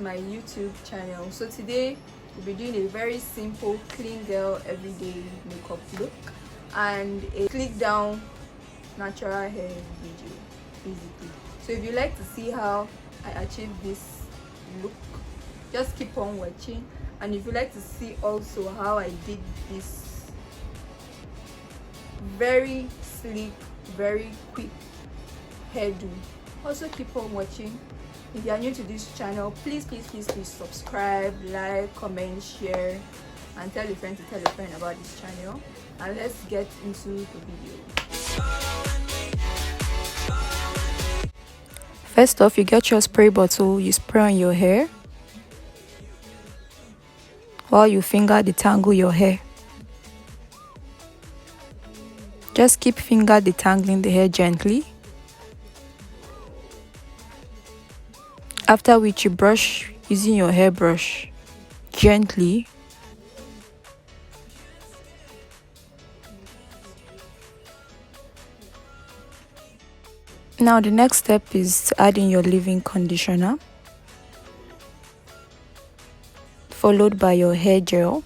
my YouTube channel. So today we'll be doing a very simple clean girl everyday makeup look and a click down natural hair video basically. So if you like to see how I achieve this look, just keep on watching. And if you like to see also how I did this very sleek, very quick hairdo, also keep on watching. If you are new to this channel, please subscribe, like, comment, share, and tell a friend to tell a friend about this channel. And let's get into the video. First off, you get your spray bottle, you spray on your hair while you finger detangle your hair. Just keep finger detangling the hair gently. After which you brush using your hairbrush gently. Now the next step is to add in your leave-in conditioner, followed by your hair gel.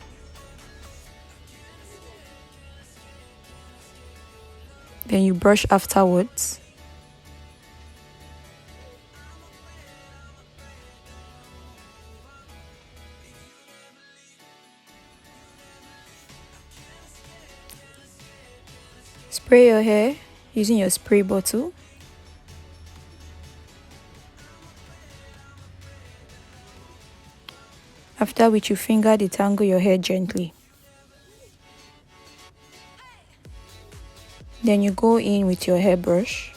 Then you brush afterwards. Spray your hair using your spray bottle. After which you finger detangle your hair gently. Then you go in with your hairbrush.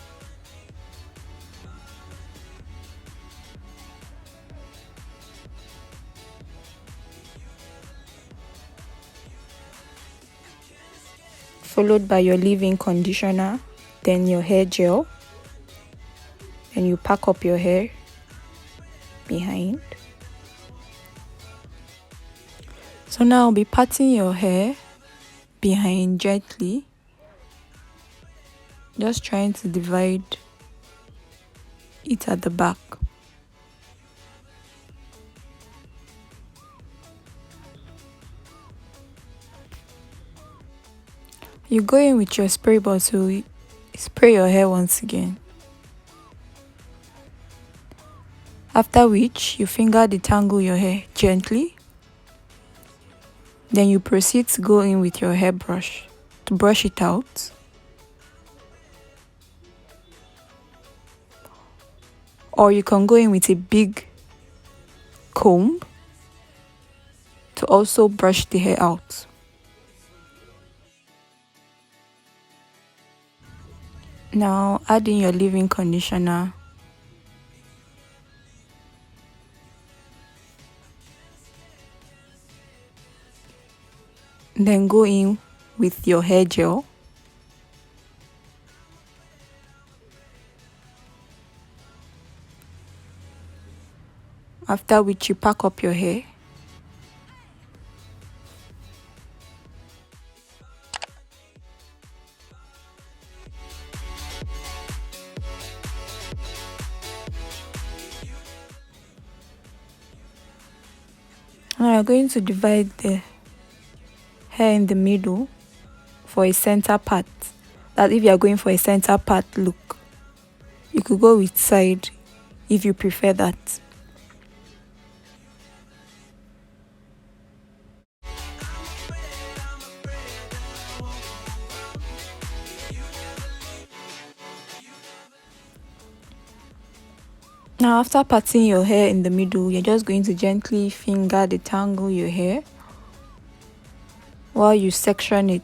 Followed by your leave-in conditioner, then your hair gel. Then you pack up your hair behind. So now I'll be patting your hair behind gently. Just trying to divide it at the back. You go in with your spray bottle, spray your hair once again. After which, you finger detangle your hair gently. Then you proceed to go in with your hairbrush to brush it out. Or you can go in with a big comb to also brush the hair out. Now add in your leave-in conditioner. Then go in with your hair gel. After which you pack up your hair. Now you're going to divide the hair in the middle for a center part. That if you are going for a center part look, you could go with side if you prefer that. Now after parting your hair in the middle, you're just going to gently finger detangle your hair while you section it.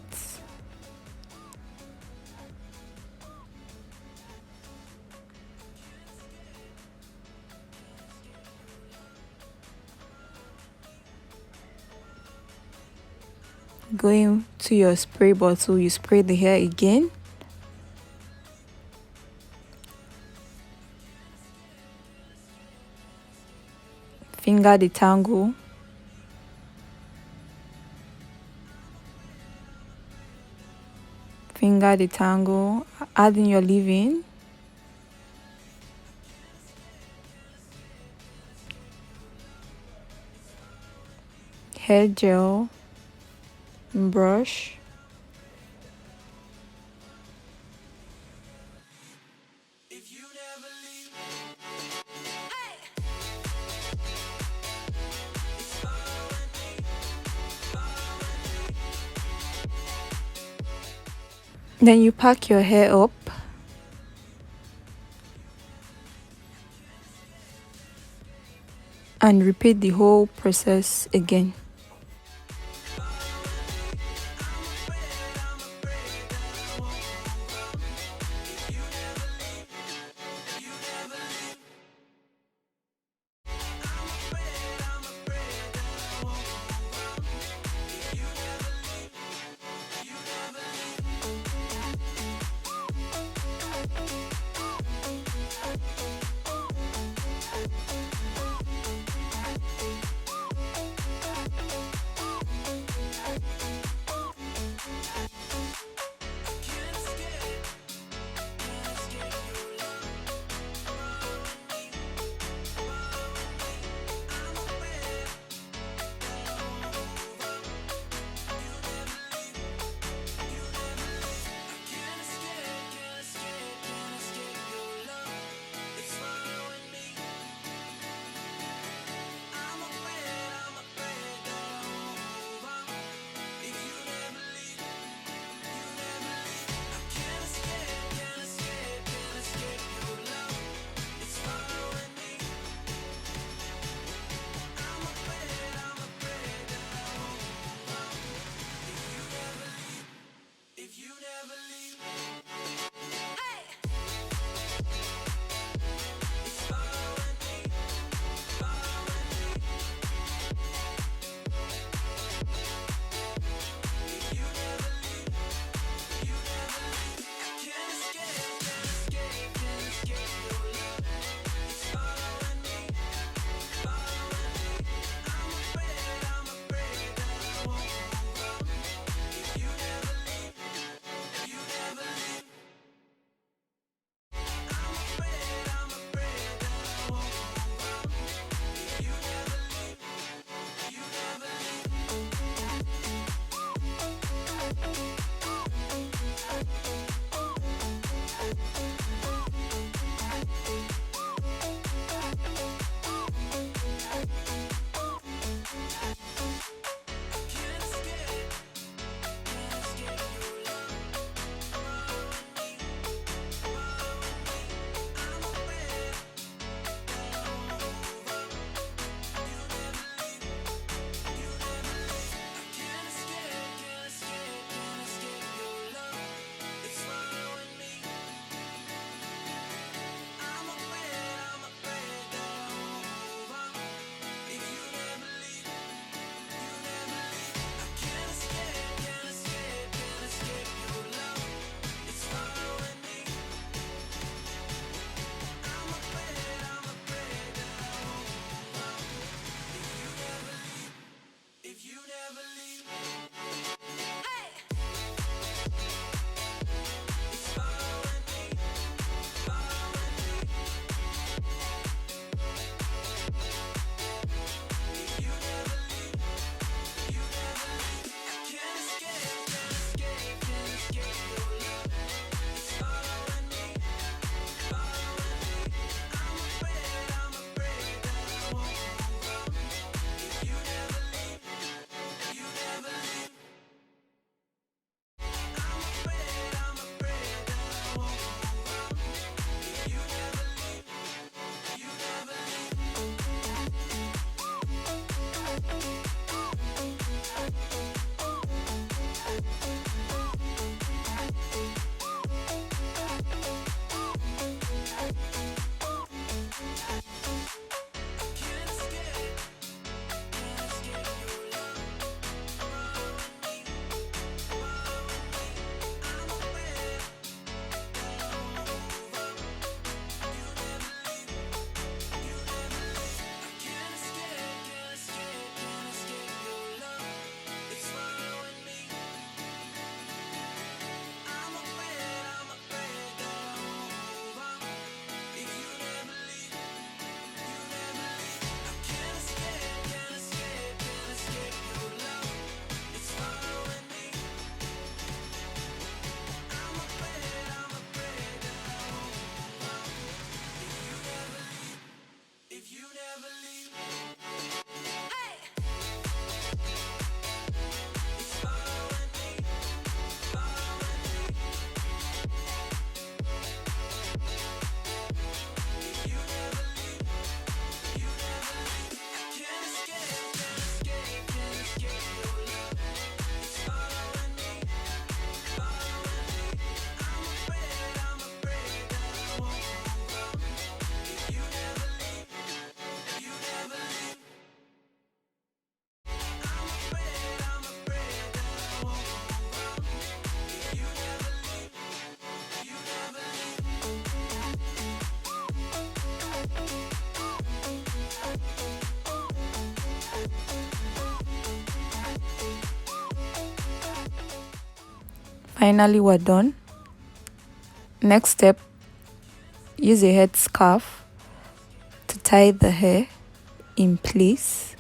Going to your spray bottle, you spray the hair again. Finger detangle. Finger detangle. Add in your leave-in. hair gel, brush, then you pack your hair up and repeat the whole process again. Finally, we're done. Next step, use a head scarf to tie the hair in place.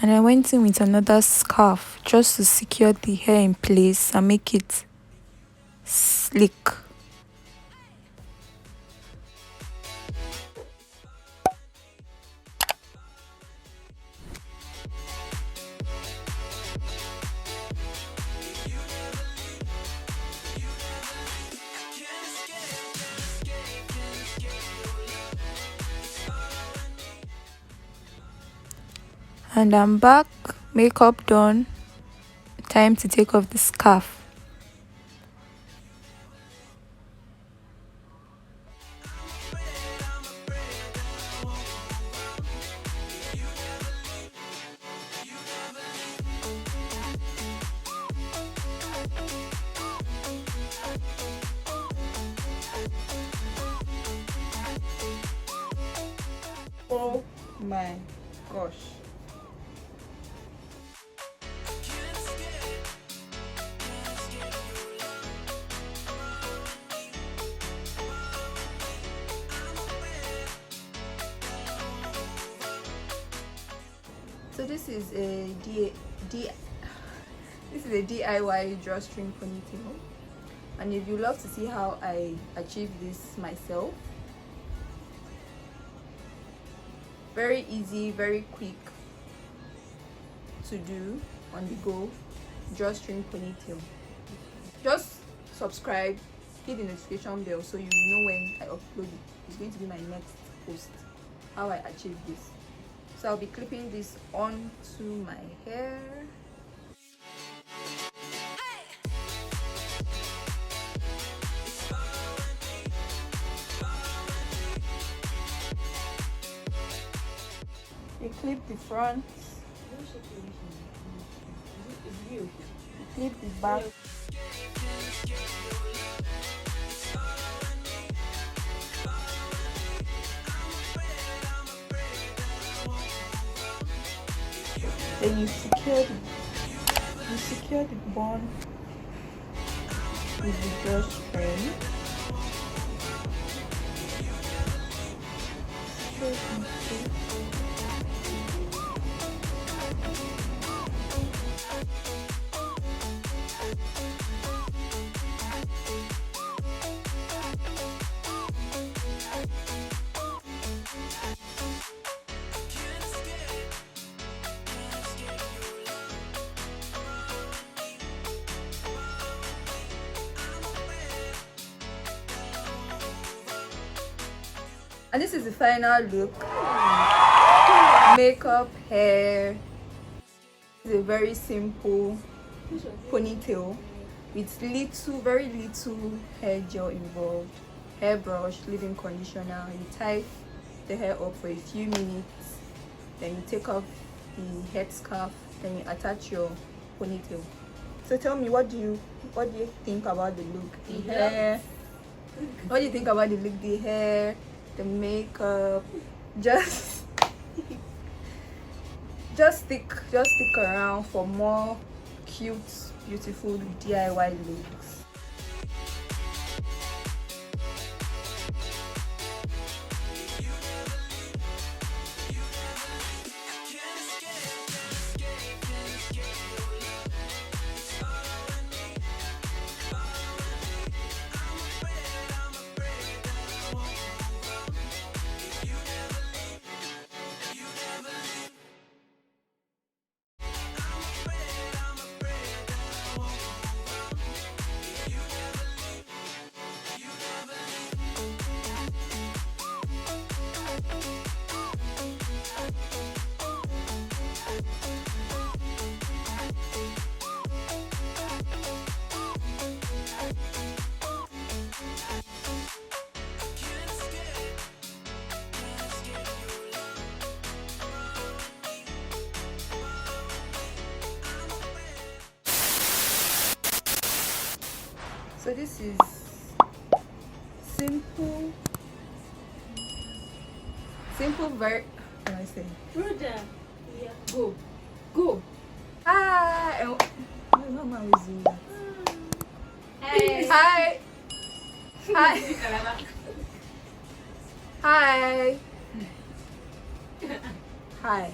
And I went in with another scarf just to secure the hair in place and make it slick. And I'm back, makeup done. Time to take off the scarf. Oh my gosh. So this is a this is a DIY drawstring ponytail, and if you love to see how I achieve this myself, very easy, very quick to do, on the go drawstring ponytail. Just subscribe, hit the notification bell so you know when I upload it. It's going to be my next post, how I achieve this. So I'll be clipping this onto my hair. You clip the front, you clip the back. Then you secure the bun with the drawstring. And this is the final look. Makeup, hair. It's a very simple ponytail with very little hair gel involved. Hairbrush, leave-in conditioner. You tie the hair up for a few minutes, then you take off the head scarf, then you attach your ponytail. So tell me, what do you think about the look? The hair. What do you think about the look? The hair, the makeup. Just stick around for more cute, beautiful DIY looks. So this is simple, very. What can I say? Brother, yeah, go. Hi. My mama was doing that. Hi. Hi. Hi. Hi. Hi.